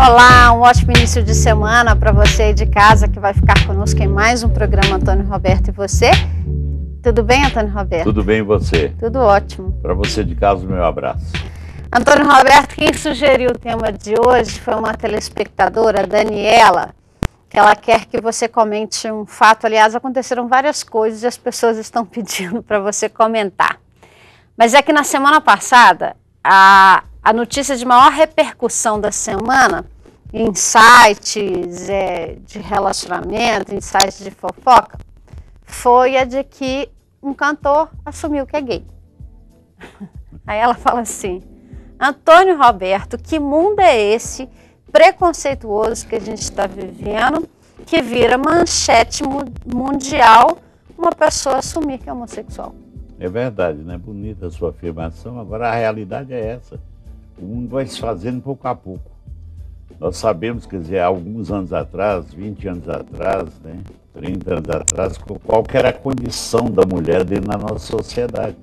Olá, um ótimo início de semana para você aí de casa que vai ficar conosco em mais um programa Antônio Roberto e você. Tudo bem, Antônio Roberto? Tudo bem e você? Tudo ótimo. Para você de casa, meu abraço. Antônio Roberto, quem sugeriu o tema de hoje foi uma telespectadora, Daniela, que ela quer que você comente um fato. Aliás, aconteceram várias coisas e as pessoas estão pedindo para você comentar. Mas é que na semana passada, a notícia de maior repercussão da semana, em sites de relacionamento, em sites de fofoca, foi a de que um cantor assumiu que é gay. Aí ela fala assim: Antônio Roberto, que mundo é esse preconceituoso que a gente está vivendo, que vira manchete mundial uma pessoa assumir que é homossexual? É verdade, né? Bonita a sua afirmação. Agora a realidade é essa. O mundo vai se fazendo pouco a pouco. Nós sabemos, quer dizer, há alguns anos atrás, 20 anos atrás, né, 30 anos atrás, qual que era a condição da mulher dentro da nossa sociedade.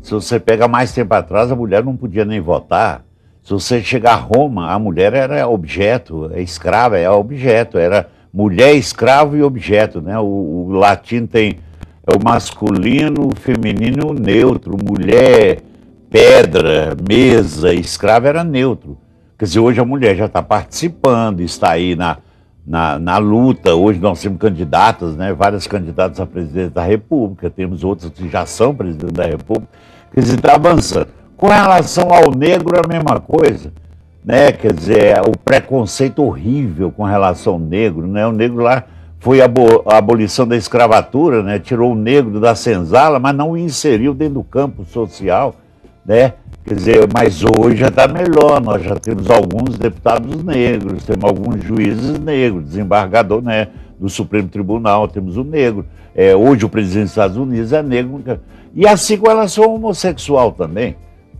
Se você pega mais tempo atrás, a mulher não podia nem votar. Se você chegar a Roma, a mulher era objeto, escrava, é objeto, era mulher, escravo e objeto, né? O latim tem o masculino, o feminino e o neutro, mulher, pedra, mesa, escravo era neutro. Quer dizer, hoje a mulher já está participando, está aí na luta. Hoje nós temos candidatas, né? Várias candidatas a presidente da República, temos outras que já são presidente da República. Quer dizer, está avançando. Com relação ao negro, é a mesma coisa, né? Quer dizer, o preconceito horrível com relação ao negro, né? O negro lá foi a abolição da escravatura, né? Tirou o negro da senzala, mas não o inseriu dentro do campo social, né? Quer dizer, mas hoje já está melhor, nós já temos alguns deputados negros, temos alguns juízes negros, desembargador, né, do Supremo Tribunal, temos o negro. Hoje o presidente dos Estados Unidos é negro. E assim com relação ao homossexual também.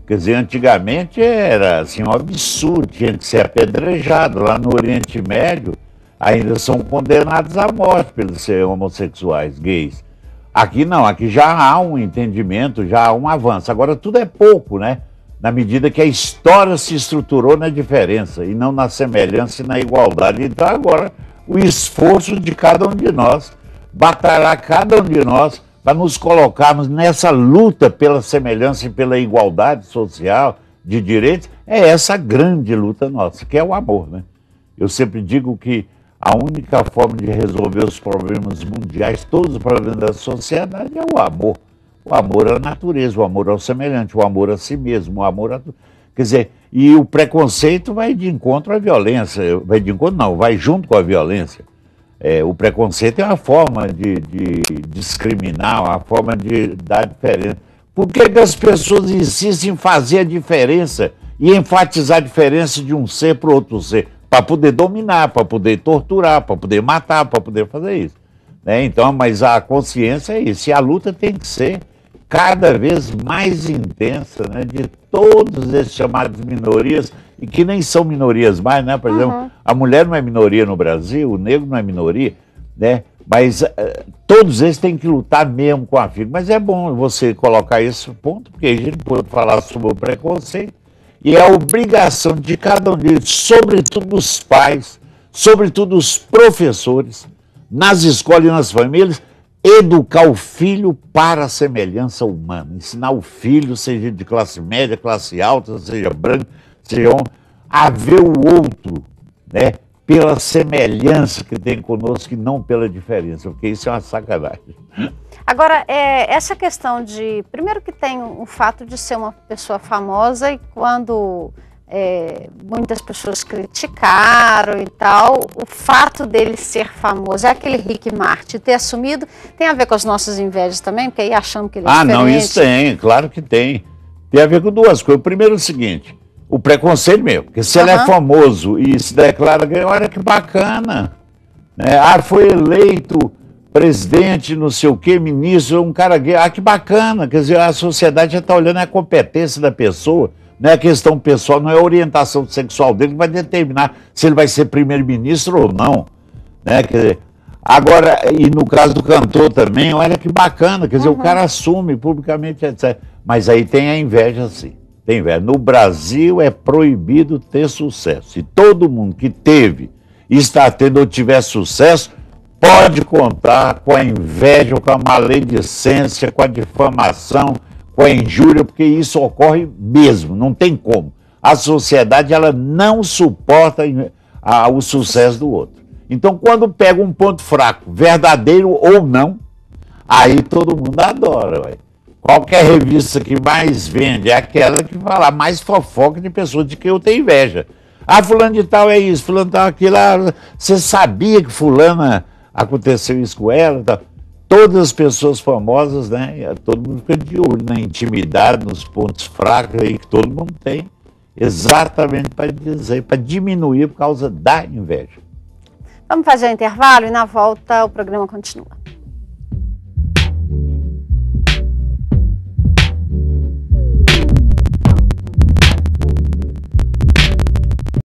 Quer dizer, antigamente era assim, um absurdo, tinha que ser apedrejado. Lá no Oriente Médio ainda são condenados à morte pelos ser homossexuais, gays. Aqui não, aqui já há um entendimento, já há um avanço. Agora tudo é pouco, né? Na medida que a história se estruturou na diferença e não na semelhança e na igualdade. Então agora o esforço de cada um de nós, batalhar cada um de nós para nos colocarmos nessa luta pela semelhança e pela igualdade social, de direitos, é essa grande luta nossa, que é o amor, né? Eu sempre digo que a única forma de resolver os problemas mundiais, todos os problemas da sociedade, é o amor. O amor à natureza, o amor ao semelhante, o amor a si mesmo, o amor a... Quer dizer, e o preconceito vai de encontro à violência, vai de encontro não, vai junto com a violência. O preconceito é uma forma de discriminar, uma forma de dar diferença. Por que as pessoas insistem em fazer a diferença e enfatizar a diferença de um ser para o outro ser? Para poder dominar, para poder torturar, para poder matar, para poder fazer isso, né? Então, mas a consciência é isso, e a luta tem que ser cada vez mais intensa, né? De todos esses chamados minorias, e que nem são minorias mais, né? Por exemplo, a mulher não é minoria no Brasil, o negro não é minoria, né? Mas todos eles têm que lutar mesmo com a vida. Mas é bom você colocar esse ponto, porque a gente pode falar sobre o preconceito. E é a obrigação de cada um deles, sobretudo os pais, sobretudo os professores, nas escolas e nas famílias, educar o filho para a semelhança humana. Ensinar o filho, seja de classe média, classe alta, seja branco, seja homem, a ver o outro, né, pela semelhança que tem conosco e não pela diferença, porque isso é uma sacanagem. Agora, essa questão de... Primeiro que tem o fato de ser uma pessoa famosa e quando muitas pessoas criticaram e tal, o fato dele ser famoso, é aquele Rick Martin ter assumido, tem a ver com as nossas invejas também, porque aí achamos que ele é diferente. Não, isso tem, claro que tem. Tem a ver com duas coisas. Primeiro é o seguinte, o preconceito mesmo, porque se ele é famoso e se declara gay, olha que bacana, né? Foi eleito presidente, não sei o quê, ministro, um cara gay, que bacana, quer dizer, a sociedade já está olhando a competência da pessoa, não é a questão pessoal, não é a orientação sexual dele que vai determinar se ele vai ser primeiro-ministro ou não, né? Quer dizer, agora, e no caso do cantor também, olha que bacana, quer dizer, o cara assume publicamente, etc. Mas aí tem a inveja, sim. tem inveja. No Brasil é proibido ter sucesso. E todo mundo que teve, está tendo ou tiver sucesso, pode contar com a inveja, com a maledicência, com a difamação, com a injúria, porque isso ocorre mesmo, não tem como. A sociedade ela não suporta o sucesso do outro. Então, quando pega um ponto fraco, verdadeiro ou não, aí todo mundo adora. Ué. Qualquer revista que mais vende é aquela que fala mais fofoca de pessoas de que eu tenho inveja. Ah, fulano de tal é isso, fulano de tal é aquilo. Você sabia que fulana aconteceu isso com ela? Tal. Todas as pessoas famosas, né? Todo mundo fica de olho na intimidade, nos pontos fracos aí que todo mundo tem. Exatamente para dizer, para diminuir por causa da inveja. Vamos fazer um intervalo e na volta o programa continua.